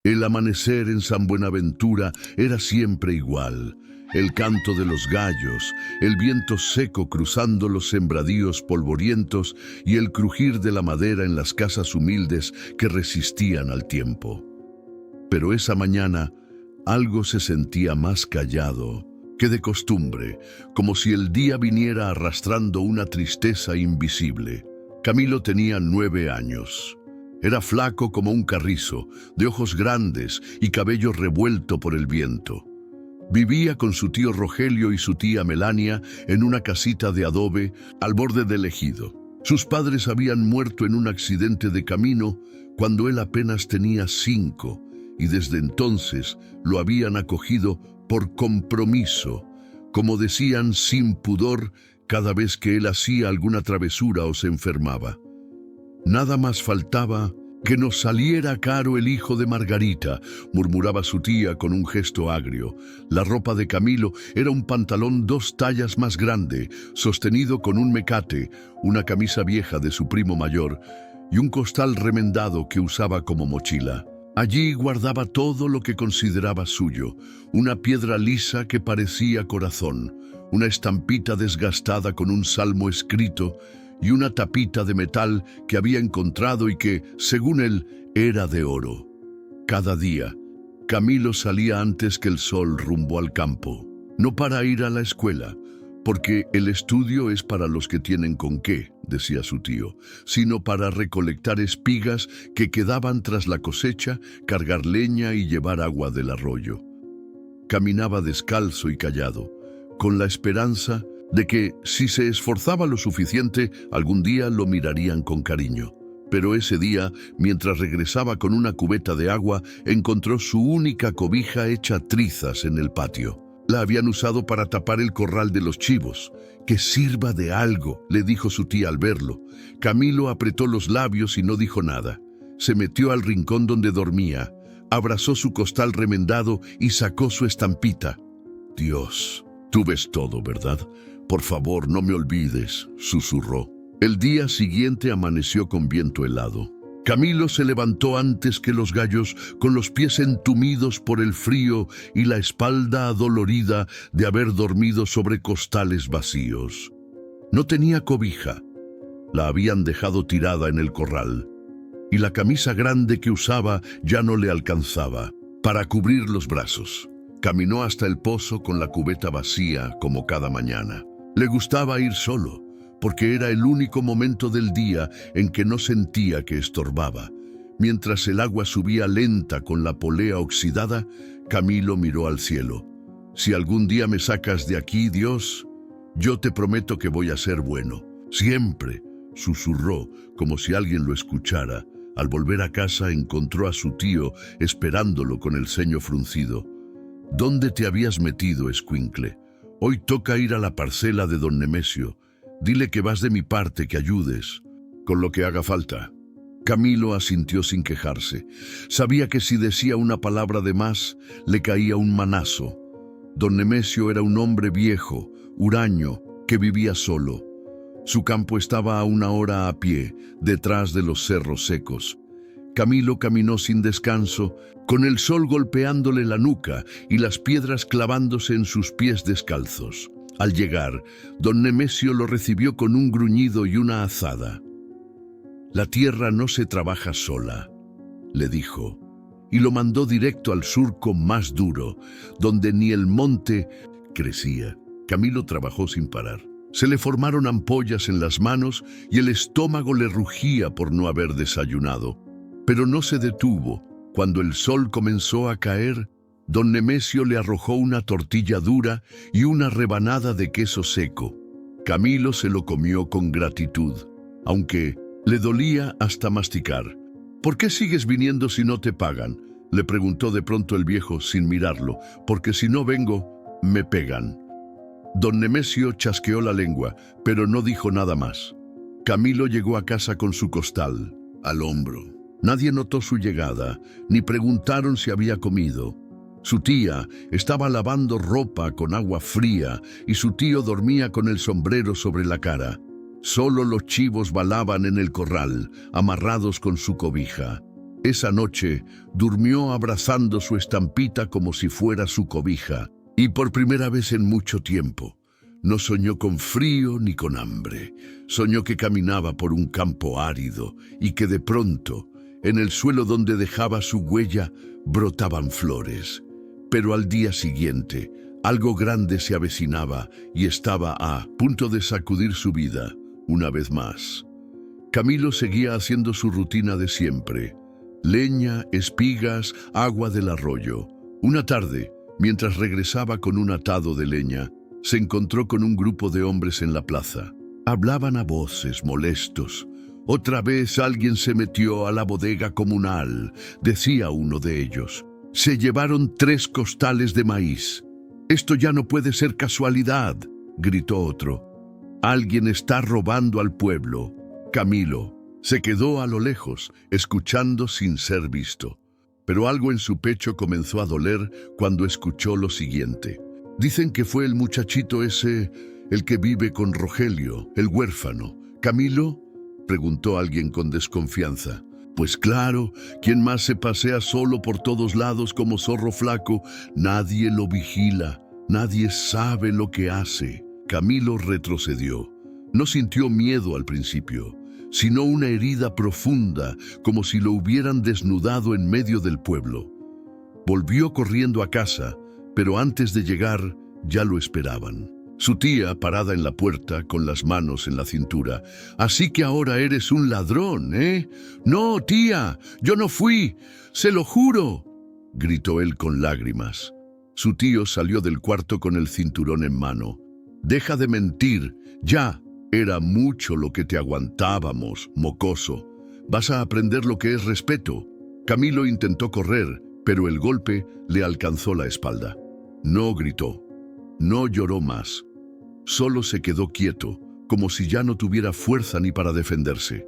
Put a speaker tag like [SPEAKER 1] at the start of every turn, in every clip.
[SPEAKER 1] El amanecer en San Buenaventura era siempre igual. El canto de los gallos, el viento seco cruzando los sembradíos polvorientos y el crujir de la madera en las casas humildes que resistían al tiempo. Pero esa mañana algo se sentía más callado que de costumbre, como si el día viniera arrastrando una tristeza invisible. Camilo tenía 9 años. Era flaco como un carrizo, de ojos grandes y cabello revuelto por el viento. Vivía con su tío Rogelio y su tía Melania en una casita de adobe al borde del ejido. Sus padres habían muerto en un accidente de camino cuando él apenas tenía 5, y desde entonces lo habían acogido por compromiso, como decían sin pudor cada vez que él hacía alguna travesura o se enfermaba. Nada más faltaba que nos saliera caro el hijo de Margarita, murmuraba su tía con un gesto agrio. La ropa de Camilo era un pantalón 2 tallas más grande, sostenido con un mecate, una camisa vieja de su primo mayor y un costal remendado que usaba como mochila. Allí guardaba todo lo que consideraba suyo: una piedra lisa que parecía corazón, una estampita desgastada con un salmo escrito y una tapita de metal que había encontrado y que, según él, era de oro. Cada día, Camilo salía antes que el sol rumbo al campo, no para ir a la escuela, porque el estudio es para los que tienen con qué, decía su tío, sino para recolectar espigas que quedaban tras la cosecha, cargar leña y llevar agua del arroyo. Caminaba descalzo y callado, con la esperanza de que, si se esforzaba lo suficiente, algún día lo mirarían con cariño. Pero ese día, mientras regresaba con una cubeta de agua, encontró su única cobija hecha trizas en el patio. La habían usado para tapar el corral de los chivos. «Que sirva de algo», le dijo su tía al verlo. Camilo apretó los labios y no dijo nada. Se metió al rincón donde dormía, abrazó su costal remendado y sacó su estampita. «Dios, tú ves todo, ¿verdad? Por favor, no me olvides», susurró. El día siguiente amaneció con viento helado. Camilo se levantó antes que los gallos, con los pies entumidos por el frío y la espalda adolorida de haber dormido sobre costales vacíos. No tenía cobija. La habían dejado tirada en el corral, y la camisa grande que usaba ya no le alcanzaba para cubrir los brazos. Caminó hasta el pozo con la cubeta vacía, como cada mañana. Le gustaba ir solo, porque era el único momento del día en que no sentía que estorbaba. Mientras el agua subía lenta con la polea oxidada, Camilo miró al cielo. «Si algún día me sacas de aquí, Dios, yo te prometo que voy a ser bueno. Siempre», susurró, como si alguien lo escuchara. Al volver a casa encontró a su tío esperándolo con el ceño fruncido. «¿Dónde te habías metido, escuincle? Hoy toca ir a la parcela de don Nemesio. Dile que vas de mi parte, que ayudes, con lo que haga falta». Camilo asintió sin quejarse. Sabía que si decía una palabra de más, le caía un manazo. Don Nemesio era un hombre viejo, huraño, que vivía solo. Su campo estaba a 1 hora a pie, detrás de los cerros secos. Camilo caminó sin descanso, con el sol golpeándole la nuca y las piedras clavándose en sus pies descalzos. Al llegar, don Nemesio lo recibió con un gruñido y una azada. «La tierra no se trabaja sola», le dijo, y lo mandó directo al surco más duro, donde ni el monte crecía. Camilo trabajó sin parar. Se le formaron ampollas en las manos y el estómago le rugía por no haber desayunado. Pero no se detuvo. Cuando el sol comenzó a caer, don Nemesio le arrojó una tortilla dura y una rebanada de queso seco. Camilo se lo comió con gratitud, aunque le dolía hasta masticar. «¿Por qué sigues viniendo si no te pagan?», le preguntó de pronto el viejo sin mirarlo. «Porque si no vengo, me pegan». Don Nemesio chasqueó la lengua, pero no dijo nada más. Camilo llegó a casa con su costal al hombro. Nadie notó su llegada, ni preguntaron si había comido. Su tía estaba lavando ropa con agua fría y su tío dormía con el sombrero sobre la cara. Solo los chivos balaban en el corral, amarrados con su cobija. Esa noche durmió abrazando su estampita como si fuera su cobija, y por primera vez en mucho tiempo no soñó con frío ni con hambre. Soñó que caminaba por un campo árido y que de pronto, en el suelo donde dejaba su huella, brotaban flores. Pero al día siguiente, algo grande se avecinaba y estaba a punto de sacudir su vida una vez más. Camilo seguía haciendo su rutina de siempre: leña, espigas, agua del arroyo. Una tarde, mientras regresaba con un atado de leña, se encontró con un grupo de hombres en la plaza. Hablaban a voces, molestos. «Otra vez alguien se metió a la bodega comunal», decía uno de ellos. «Se llevaron 3 costales de maíz». «Esto ya no puede ser casualidad», gritó otro. «Alguien está robando al pueblo». Camilo se quedó a lo lejos, escuchando sin ser visto. Pero algo en su pecho comenzó a doler cuando escuchó lo siguiente. «Dicen que fue el muchachito ese, el que vive con Rogelio, el huérfano». «¿Camilo?», preguntó alguien con desconfianza. «Pues claro, ¿quién más se pasea solo por todos lados como zorro flaco? Nadie lo vigila, nadie sabe lo que hace». Camilo retrocedió. No sintió miedo al principio, sino una herida profunda, como si lo hubieran desnudado en medio del pueblo. Volvió corriendo a casa, pero antes de llegar ya lo esperaban. Su tía, parada en la puerta, con las manos en la cintura. «Así que ahora eres un ladrón, ¿eh?». «No, tía, yo no fui, se lo juro», gritó él con lágrimas. Su tío salió del cuarto con el cinturón en mano. «Deja de mentir, ya. Era mucho lo que te aguantábamos, mocoso. Vas a aprender lo que es respeto». Camilo intentó correr, pero el golpe le alcanzó la espalda. No gritó, no lloró más. Solo se quedó quieto, como si ya no tuviera fuerza ni para defenderse.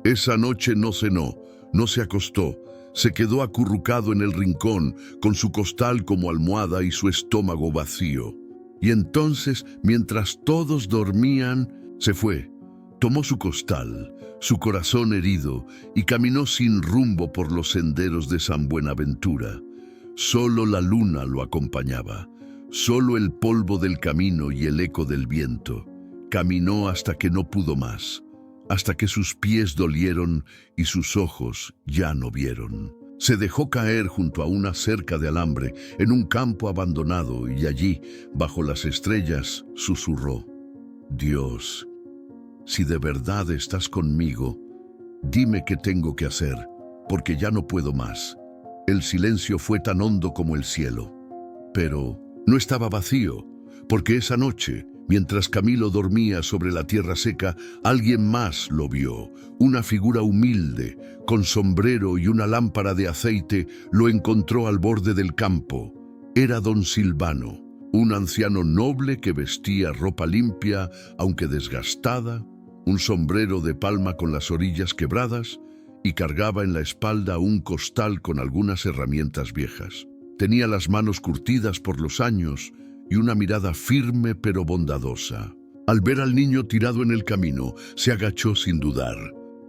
[SPEAKER 1] Esa noche no cenó, no se acostó. Se quedó acurrucado en el rincón, con su costal como almohada y su estómago vacío. Y entonces, mientras todos dormían, se fue. Tomó su costal, su corazón herido, y caminó sin rumbo por los senderos de San Buenaventura. Solo la luna lo acompañaba, solo el polvo del camino y el eco del viento. Caminó hasta que no pudo más, hasta que sus pies dolieron y sus ojos ya no vieron. Se dejó caer junto a una cerca de alambre en un campo abandonado y allí, bajo las estrellas, susurró: «Dios, si de verdad estás conmigo, dime qué tengo que hacer, porque ya no puedo más». El silencio fue tan hondo como el cielo, pero no estaba vacío, porque esa noche, mientras Camilo dormía sobre la tierra seca, alguien más lo vio. Una figura humilde, con sombrero y una lámpara de aceite, lo encontró al borde del campo. Era don Silvano, un anciano noble que vestía ropa limpia, aunque desgastada, un sombrero de palma con las orillas quebradas, y cargaba en la espalda un costal con algunas herramientas viejas. Tenía las manos curtidas por los años y una mirada firme pero bondadosa. Al ver al niño tirado en el camino, se agachó sin dudar.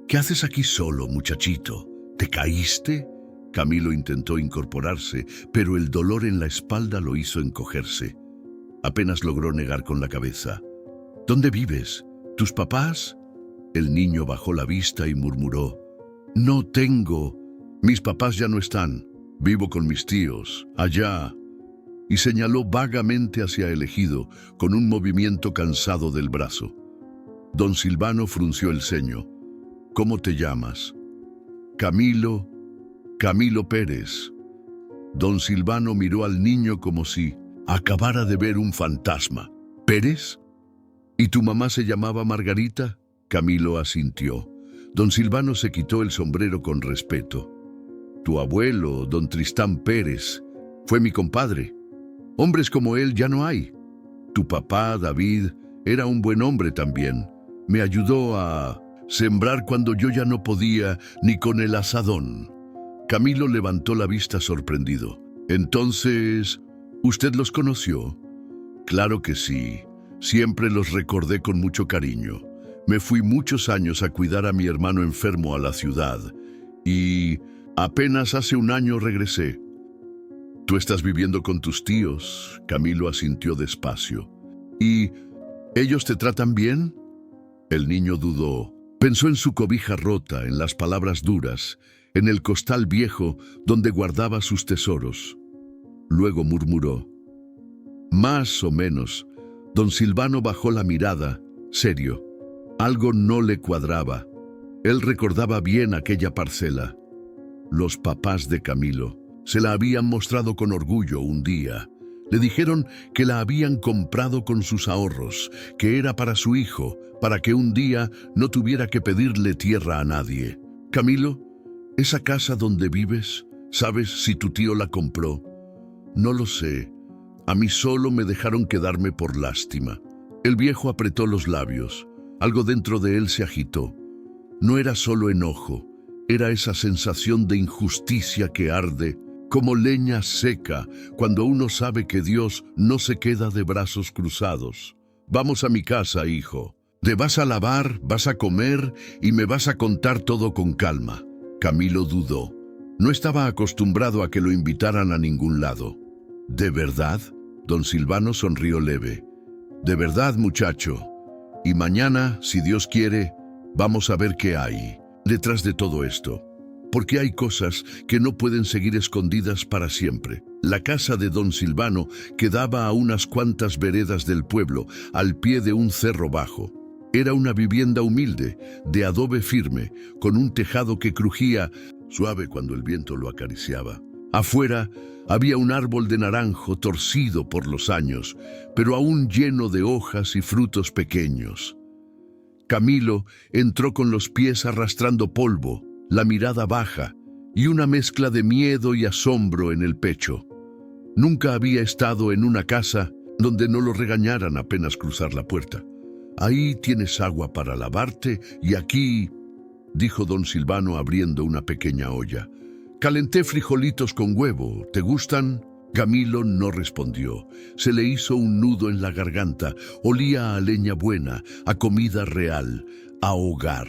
[SPEAKER 1] «¿Qué haces aquí solo, muchachito? ¿Te caíste?». Camilo intentó incorporarse, pero el dolor en la espalda lo hizo encogerse. Apenas logró negar con la cabeza. «¿Dónde vives? ¿Tus papás?». El niño bajó la vista y murmuró: «No tengo. Mis papás ya no están. Vivo con mis tíos, allá». Y señaló vagamente hacia el ejido, con un movimiento cansado del brazo. Don Silvano frunció el ceño. «¿Cómo te llamas?». «Camilo Pérez». Don Silvano miró al niño como si acabara de ver un fantasma. «¿Pérez? ¿Y tu mamá se llamaba Margarita?». Camilo asintió. Don Silvano se quitó el sombrero con respeto. «Tu abuelo, don Tristán Pérez, fue mi compadre. Hombres como él ya no hay. Tu papá, David, era un buen hombre también. Me ayudó a sembrar cuando yo ya no podía ni con el azadón». Camilo levantó la vista sorprendido. «Entonces, ¿usted los conoció?». «Claro que sí. Siempre los recordé con mucho cariño. Me fui muchos años a cuidar a mi hermano enfermo a la ciudad. Y Apenas hace un año regresé. Tú estás viviendo con tus tíos, Camilo asintió despacio. ¿Y ellos te tratan bien? El niño dudó. Pensó en su cobija rota, en las palabras duras, en el costal viejo donde guardaba sus tesoros. Luego murmuró. Más o menos. Don Silvano bajó la mirada, serio. Algo no le cuadraba. Él recordaba bien aquella parcela. Los papás de Camilo se la habían mostrado con orgullo un día. Le dijeron que la habían comprado con sus ahorros, que era para su hijo, para que un día no tuviera que pedirle tierra a nadie. Camilo, esa casa donde vives, ¿sabes si tu tío la compró? No lo sé. A mí solo me dejaron quedarme por lástima. El viejo apretó los labios. Algo dentro de él se agitó. No era solo enojo, era esa sensación de injusticia que arde como leña seca cuando uno sabe que Dios no se queda de brazos cruzados. Vamos a mi casa, hijo. Te vas a lavar, vas a comer y me vas a contar todo con calma. Camilo dudó. No estaba acostumbrado a que lo invitaran a ningún lado. ¿De verdad? Don Silvano sonrió leve. De verdad, muchacho. Y mañana, si Dios quiere, vamos a ver qué hay detrás de todo esto. Porque hay cosas que no pueden seguir escondidas para siempre. La casa de don Silvano quedaba a unas cuantas veredas del pueblo, al pie de un cerro bajo. Era una vivienda humilde, de adobe firme, con un tejado que crujía suave cuando el viento lo acariciaba. Afuera había un árbol de naranjo torcido por los años, pero aún lleno de hojas y frutos pequeños. Camilo entró con los pies arrastrando polvo, la mirada baja y una mezcla de miedo y asombro en el pecho. Nunca había estado en una casa donde no lo regañaran apenas cruzar la puerta. Ahí tienes agua para lavarte y aquí, dijo don Silvano abriendo una pequeña olla. Calenté frijolitos con huevo, ¿te gustan? Camilo no respondió. Se le hizo un nudo en la garganta. Olía a leña buena, a comida real, a hogar.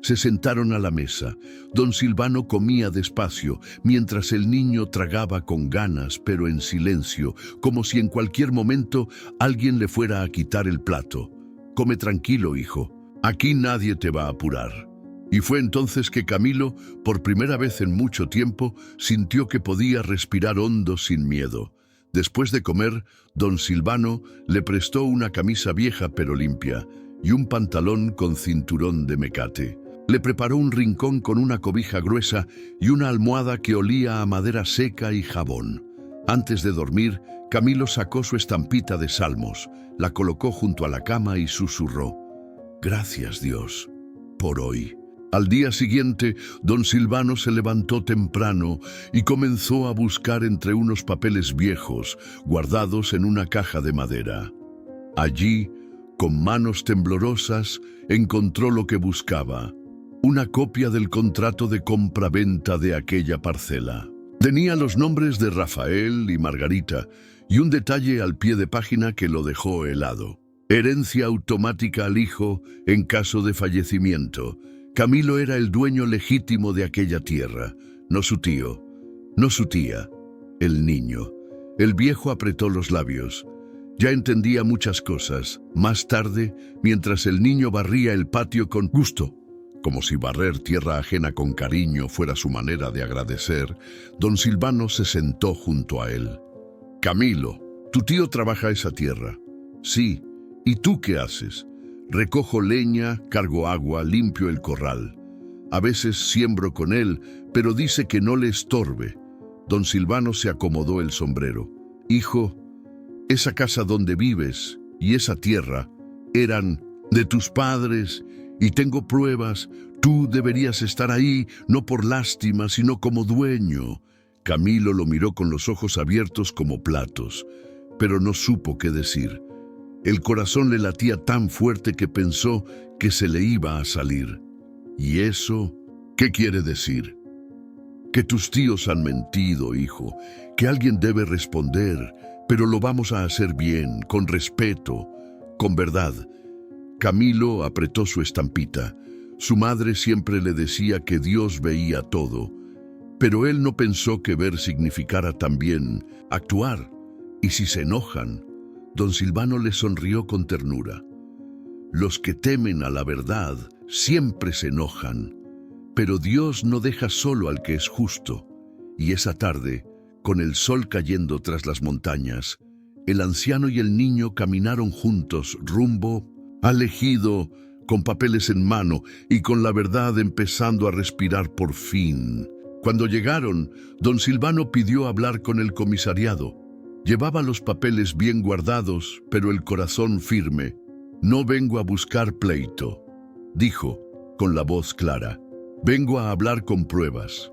[SPEAKER 1] Se sentaron a la mesa. Don Silvano comía despacio, mientras el niño tragaba con ganas, pero en silencio, como si en cualquier momento alguien le fuera a quitar el plato. Come tranquilo, hijo. Aquí nadie te va a apurar. Y fue entonces que Camilo, por primera vez en mucho tiempo, sintió que podía respirar hondo sin miedo. Después de comer, don Silvano le prestó una camisa vieja pero limpia y un pantalón con cinturón de mecate. Le preparó un rincón con una cobija gruesa y una almohada que olía a madera seca y jabón. Antes de dormir, Camilo sacó su estampita de salmos, la colocó junto a la cama y susurró: «Gracias, Dios, por hoy». Al día siguiente, don Silvano se levantó temprano y comenzó a buscar entre unos papeles viejos guardados en una caja de madera. Allí, con manos temblorosas, encontró lo que buscaba: una copia del contrato de compra-venta de aquella parcela. Tenía los nombres de Rafael y Margarita y un detalle al pie de página que lo dejó helado: herencia automática al hijo en caso de fallecimiento. Camilo era el dueño legítimo de aquella tierra, no su tío, no su tía, el niño. El viejo apretó los labios. Ya entendía muchas cosas. Más tarde, mientras el niño barría el patio con gusto, como si barrer tierra ajena con cariño fuera su manera de agradecer, don Silvano se sentó junto a él. «Camilo, tu tío trabaja esa tierra». «Sí, ¿y tú qué haces?» «Recojo leña, cargo agua, limpio el corral. A veces siembro con él, pero dice que no le estorbe». Don Silvano se acomodó el sombrero. «Hijo, esa casa donde vives y esa tierra eran de tus padres y tengo pruebas. Tú deberías estar ahí, no por lástima, sino como dueño». Camilo lo miró con los ojos abiertos como platos, pero no supo qué decir. El corazón le latía tan fuerte que pensó que se le iba a salir. ¿Y eso qué quiere decir? Que tus tíos han mentido, hijo, que alguien debe responder, pero lo vamos a hacer bien, con respeto, con verdad. Camilo apretó su estampita. Su madre siempre le decía que Dios veía todo, Pero él no pensó que ver significara también actuar. Y si se enojan, don Silvano le sonrió con ternura. Los que temen a la verdad siempre se enojan, pero Dios no deja solo al que es justo. Y esa tarde, con el sol cayendo tras las montañas, el anciano y el niño caminaron juntos rumbo al ejido, con papeles en mano y con la verdad empezando a respirar por fin. Cuando llegaron, don Silvano pidió hablar con el comisariado. Llevaba los papeles bien guardados, pero el corazón firme. «No vengo a buscar pleito», dijo, con la voz clara. «Vengo a hablar con pruebas».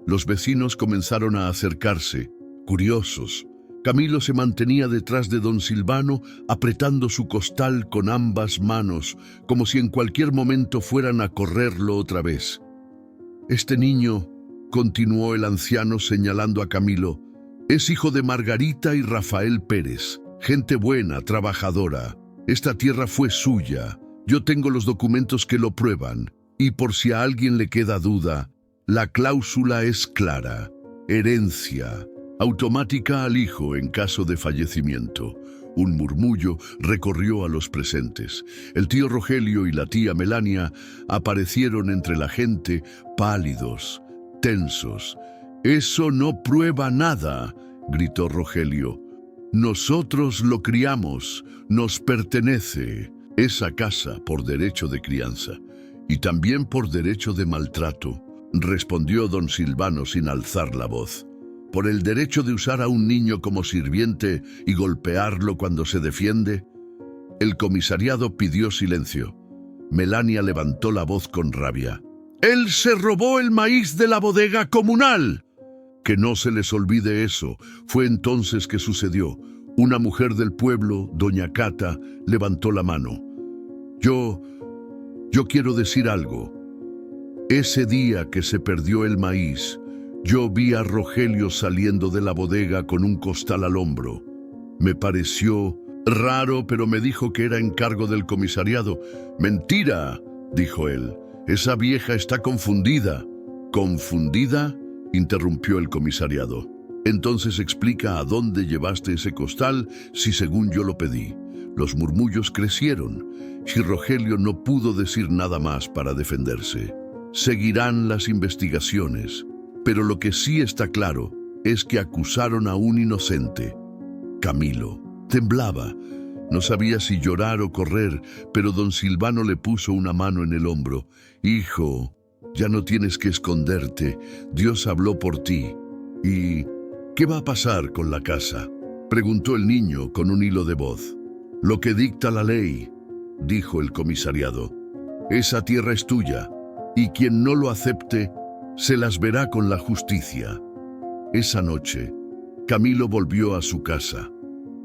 [SPEAKER 1] Los vecinos comenzaron a acercarse, curiosos. Camilo se mantenía detrás de don Silvano, apretando su costal con ambas manos, como si en cualquier momento fueran a correrlo otra vez. «Este niño», continuó el anciano señalando a Camilo, «es hijo de Margarita y Rafael Pérez, gente buena, trabajadora. Esta tierra fue suya. Yo tengo los documentos que lo prueban. Y por si a alguien le queda duda, la cláusula es clara. Herencia automática al hijo en caso de fallecimiento». Un murmullo recorrió a los presentes. El tío Rogelio y la tía Melania aparecieron entre la gente, pálidos, tensos. «Eso no prueba nada», gritó Rogelio. «Nosotros lo criamos, nos pertenece. Esa casa por derecho de crianza y también por derecho de maltrato», respondió don Silvano sin alzar la voz. «¿Por el derecho de usar a un niño como sirviente y golpearlo cuando se defiende?» El comisariado pidió silencio. Melania levantó la voz con rabia. «¡Él se robó el maíz de la bodega comunal!» Que no se les olvide eso. Fue entonces que sucedió. Una mujer del pueblo, doña Cata, levantó la mano. Yo quiero decir algo. Ese día que se perdió el maíz, yo vi a Rogelio saliendo de la bodega con un costal al hombro. Me pareció raro, pero me dijo que era encargo del comisariado. «Mentira», dijo él. «Esa vieja está confundida». «¿Confundida?», interrumpió el comisariado. «Entonces explica a dónde llevaste ese costal si según yo lo pedí». Los murmullos crecieron y Rogelio no pudo decir nada más para defenderse. Seguirán las investigaciones, pero lo que sí está claro es que acusaron a un inocente. Camilo temblaba. No sabía si llorar o correr, pero don Silvano le puso una mano en el hombro. «Hijo, ya no tienes que esconderte. Dios habló por ti». «¿Y qué va a pasar con la casa?», preguntó el niño con un hilo de voz. «Lo que dicta la ley», dijo el comisariado. «Esa tierra es tuya, y quien no lo acepte, se las verá con la justicia». Esa noche, Camilo volvió a su casa,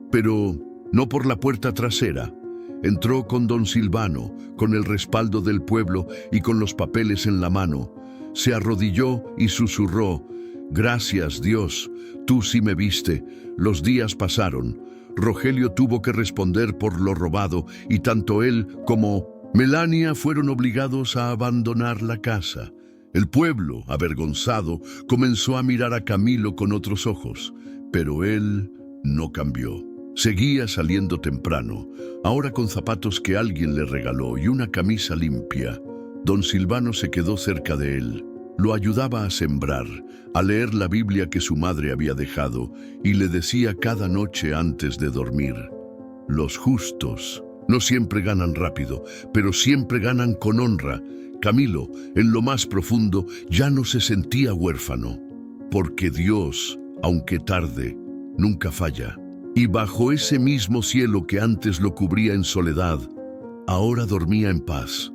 [SPEAKER 1] pero no por la puerta trasera. Entró con don Silvano, con el respaldo del pueblo y con los papeles en la mano. Se arrodilló y susurró: «Gracias, Dios, tú sí me viste». Los días pasaron. Rogelio tuvo que responder por lo robado y tanto él como Melania fueron obligados a abandonar la casa. El pueblo, avergonzado, comenzó a mirar a Camilo con otros ojos, pero él no cambió. Seguía saliendo temprano, ahora con zapatos que alguien le regaló y una camisa limpia. Don Silvano se quedó cerca de él. Lo ayudaba a sembrar, a leer la Biblia que su madre había dejado, y le decía cada noche antes de dormir: «Los justos no siempre ganan rápido, pero siempre ganan con honra». Camilo, en lo más profundo, ya no se sentía huérfano, porque Dios, aunque tarde, nunca falla. Y bajo ese mismo cielo que antes lo cubría en soledad, ahora dormía en paz.